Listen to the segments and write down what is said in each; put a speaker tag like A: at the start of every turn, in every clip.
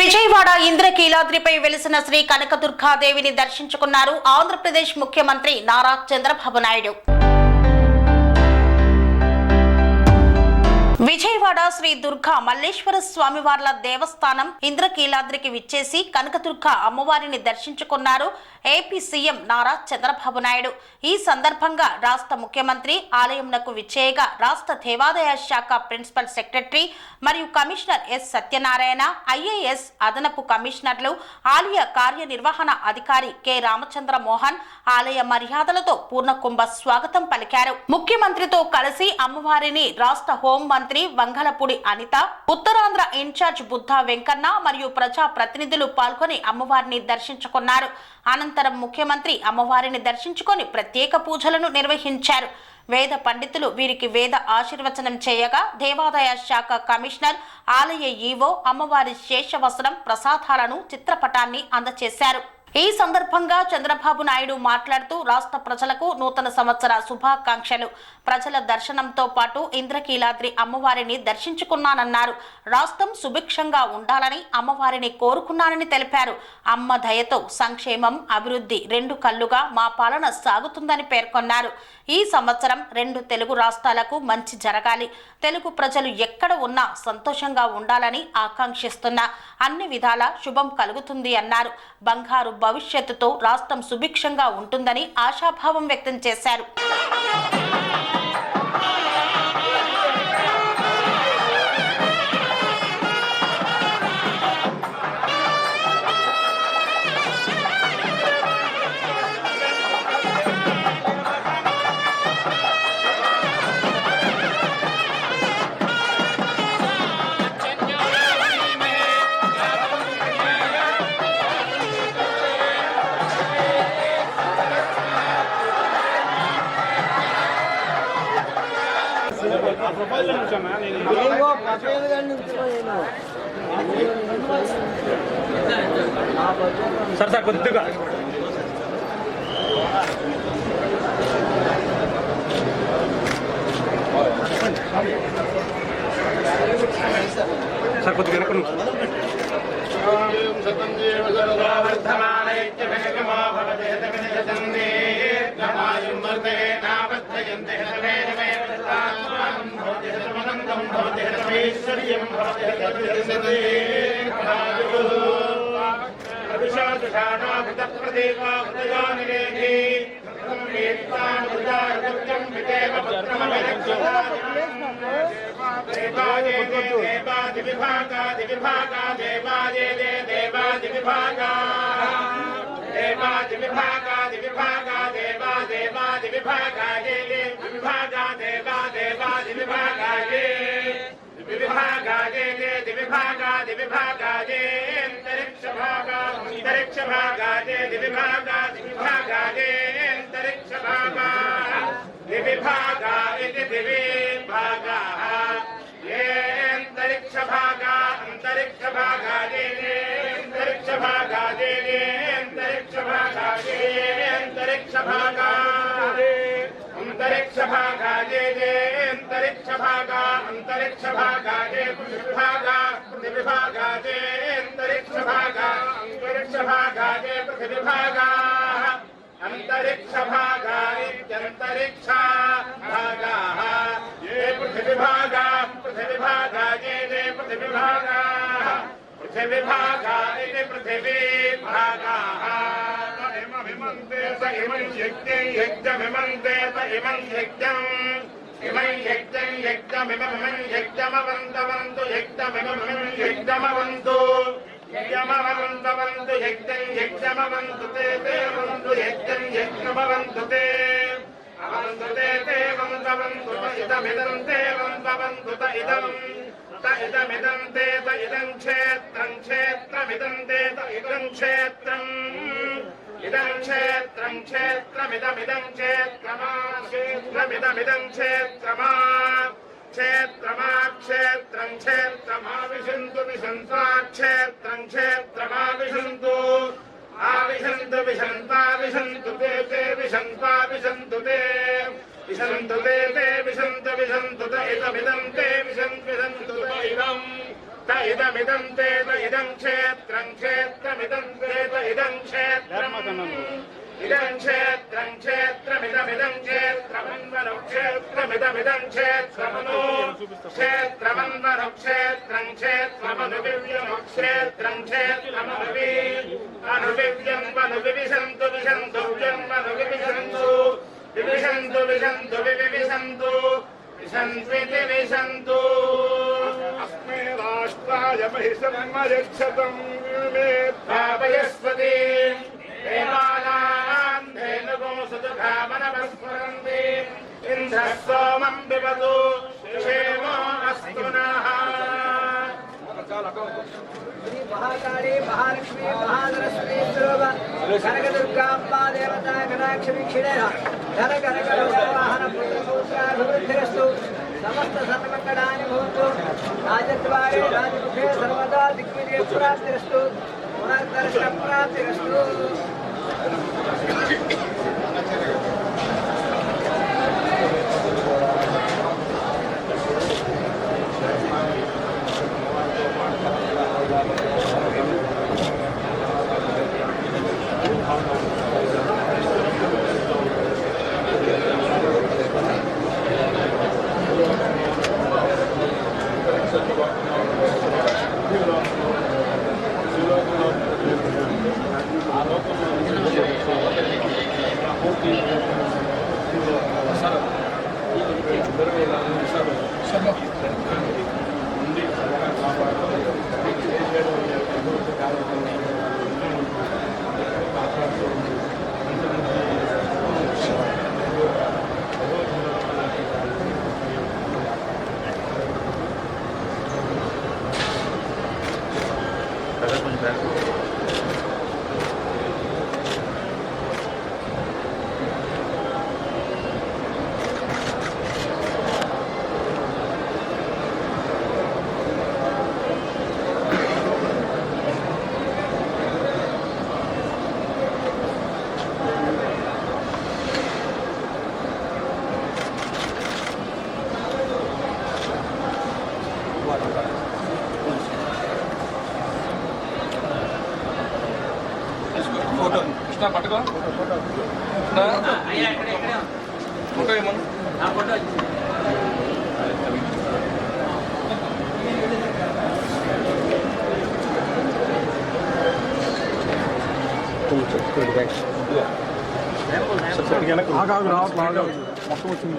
A: విజయవాడ ఇంద్రకీలాద్రిపై వెలిసిన శ్రీ కనకదుర్గాదేవిని దర్శించుకున్నారు ఆంధ్రప్రదేశ్ ముఖ్యమంత్రి నారా చంద్రబాబు నాయుడు. విజయవాడ శ్రీ దుర్గా మల్లేశ్వర స్వామివార్ల దేవస్థానం ఇంద్రకీలాద్రికి విచ్చేసి కనకదుర్గ అమ్మవారిని దర్శించుకున్నారు ఏపీ సీఎం నారా చంద్రబాబు నాయుడు. ఈ సందర్భంగా రాష్ట్ర ముఖ్యమంత్రి ఆలయంనకు విచ్చేయగా రాష్ట్ర దేవాదాయ శాఖ ప్రిన్సిపల్ సెక్రటరీ మరియు కమిషనర్ ఎస్ సత్యనారాయణ, ఐఏఎస్ అదనపు కమిషనర్లు, ఆలయ కార్యనిర్వహణ అధికారి కె రామచంద్ర మోహన్ ఆలయ మర్యాదలతో పూర్ణకుంభ స్వాగతం పలికారు. ముఖ్యమంత్రితో కలిసి అమ్మవారిని రాష్ట్ర హోం మంత్రి వంగలపూడి అనిత, ఉత్తరాంధ్ర ఇన్ఛార్జ్ బుద్ధా వెంకన్న మరియు ప్రజా ప్రతినిధులు పాల్గొని అమ్మవారిని దర్శించుకున్నారు. అనంతరం ముఖ్యమంత్రి అమ్మవారిని దర్శించుకొని ప్రత్యేక పూజలను నిర్వహించారు. వేద పండితులు వీరికి వేద ఆశీర్వచనం చేయగా దేవాదాయ శాఖ కమిషనర్, ఆలయ ఈవో అమ్మవారి శేషవస్త్రం, ప్రసాదాలను, చిత్రపటాన్ని అందజేశారు. ఈ సందర్భంగా చంద్రబాబు నాయుడు మాట్లాడుతూ రాష్ట్ర ప్రజలకు నూతన సంవత్సర శుభాకాంక్షలు. ప్రజల దర్శనంతో పాటు ఇంద్రకీలాద్రి అమ్మవారిని దర్శించుకున్నానన్నారు. రాష్ట్రం సుభిక్షంగా ఉండాలని అమ్మవారిని కోరుకున్నానని తెలిపారు. అమ్మ దయతో సంక్షేమం, అభివృద్ధి రెండు కళ్ళుగా మా పాలన సాగుతుందని పేర్కొన్నారు. ఈ సంవత్సరం రెండు తెలుగు రాష్ట్రాలకు మంచి జరగాలి, తెలుగు ప్రజలు ఎక్కడ ఉన్నా సంతోషంగా ఉండాలని ఆకాంక్షిస్తున్నా, అన్ని విధాల శుభం కలుగుతుంది అన్నారు. బంగారు భవిష్యత్తుతో రాష్ట్రం సుభిక్షంగా ఉంటుందని ఆశాభావం వ్యక్తం చేశారు.
B: సార్ సార్ కొద్దిగా సార్ కొద్దిగా इदमिदं तेत इदं क्षेत्रं क्षेत्रमिदं तेत इदं क्षेत्रम् इदं क्षेत्रं क्षेत्रमिदमिदं क्षेत्रमन्वनु क्षेत्रमिदमिदं क्षेत्रमनु क्षेत्रमन्वनु क्षेत्रं क्षेत्रमनुविव्यनु क्षेत्रं क्षेत्रमनुवि अनुविव्यं वनुविविशन्तु विशन्तु व्यन्वनु विविशन्तु विविशन्तु विशन्तु विविशन्तु विशन्त्विति विशन्तु अस्मै राष्ट्राय महिषं यच्छतं मे भावयस्पति देवानां धेनुगो सुदुघामनमस्मरन्ति इन्द्रः सोमं पिबतु क्षेमो अस्तु नः
C: श्री महाकाली महालक्ष्मी महासरस्वती स्वरूप कनकदुर्गाम्बा देवता कटाक्षवीक्षिणेन धन कनकवाहन पुत्रपुत्राभिवृद्धिरस्तु समस्त सर्वमङ्गलानि भवन्तु राजद्वारे राजमुखे सर्वदा दिग्विजयप्राप्तिरस्तु पुनर्दर्शनप्राप्तिरस्तु
D: फोटो कृष्णा पटको फोटो ఏమన్నా फोटो మొత్తం వచ్చింది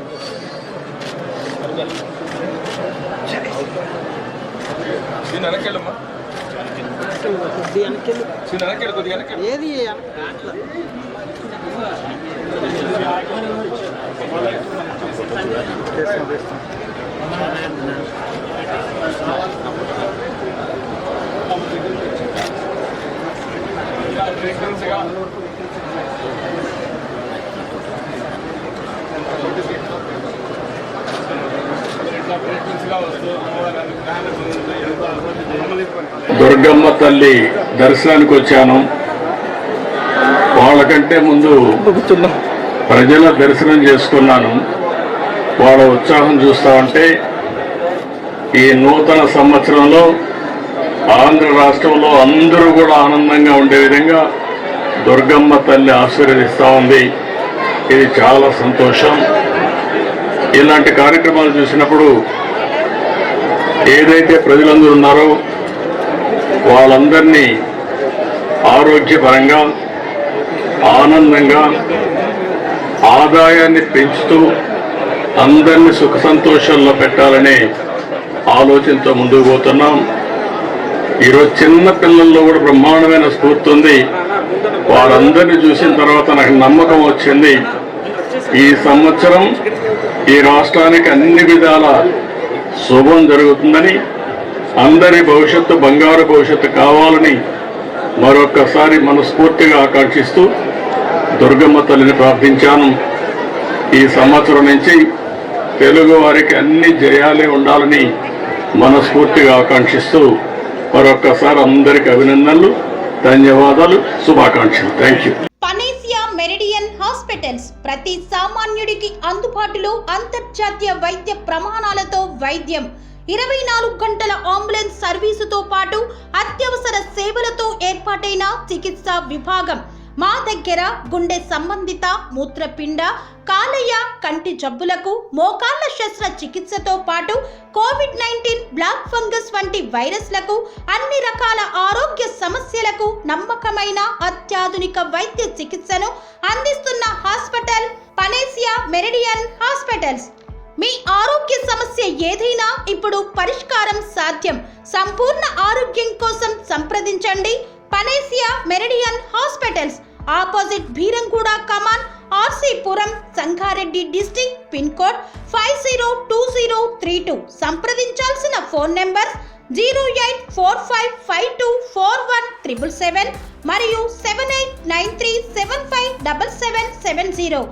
D: దీని వెనకెళ్ళమ్మా ఏది
E: దుర్గమ్మ తల్లి దర్శనానికి వచ్చాను. వాళ్ళకంటే ముందు ప్రజల దర్శనం చేసుకున్నాను. వాళ్ళ ఉత్సాహం చూస్తా ఉంటే ఈ నూతన సంవత్సరంలో ఆంధ్ర రాష్ట్రంలో అందరూ కూడా ఆనందంగా ఉండే విధంగా దుర్గమ్మ తల్లి ఆశీర్వదిస్తూ ఉంది. ఇది చాలా సంతోషం. ఇలాంటి కార్యక్రమాలు చూసినప్పుడు ఏదైతే ప్రజలందరూ ఉన్నారో వాళ్ళందరినీ ఆరోగ్యపరంగా ఆనందంగా ఆదాయాన్ని పెంచుతూ అందరినీ సుఖ సంతోషాల్లో పెట్టాలనే ఆలోచనతో ముందుకు పోతున్నాం. ఈరోజు చిన్న పిల్లల్లో కూడా బ్రహ్మాండమైన స్ఫూర్తి ఉంది. వారందరినీ చూసిన తర్వాత నాకు నమ్మకం వచ్చింది, ఈ సంవత్సరం ఈ రాష్ట్రానికి అన్ని విధాల శుభం జరుగుతుందని, అందరి భవిష్యత్తు బంగారు భవిష్యత్తు కావాలని మరొక్కసారి మనస్ఫూర్తిగా ఆకాంక్షిస్తూ దుర్గమ్మ తల్లిని ప్రార్థించాను. ఈ సంవత్సరం నుంచి తెలుగు వారికి అన్ని జయాలే ఉండాలని మనస్ఫూర్తిగా ఆకాంక్షిస్తూ మరొక్కసారి అందరికి అభినందనలు, ధన్యవాదాలు, శుభాకాంక్షలు. Thank you.
F: Panacea Meridian hospitals ప్రతి సామాన్యుడికి అందుబాటులో అంతర్జాతీయ వైద్య ప్రమాణాలతో వైద్యం, 24 గంటల అంబులెన్స్ సర్వీసుతో మందులతో పాటు అత్యవసర సేవలతో ఏర్పాటైన చికిత్సా విభాగం. మా దగ్గర గుండె సంబంధిత, మూత్రపిండ, కాలేయ, కంటి జబ్బులకు, మోకాళ్ల శస్త్ర చికిత్సతో పాటు కోవిడ్-19, బ్లాక్ ఫంగస్ వంటి వైరస్లకు, అన్ని రకాల ఆరోగ్య సమస్యలకు నమ్మకమైన అత్యాధునిక వైద్య చికిత్సను అందిస్తున్న హాస్పిటల్ పనేసియా మెరిడియన్ హాస్పిటల్స్. మీ ఆరోగ్య సమస్య ఏదైనా ఇప్పుడు పరిష్కారం సాధ్యం. సంపూర్ణ ఆరోగ్యం కోసం సంప్రదించండి Panacea Meridian hospitals. Opposite Beeramguda కమాన్, RC Puram, Sangareddy district. Pin code 502032. సంప్రదించాల్సిన ఫోన్ నెంబర్ 0845524177 మరియు 7893757770.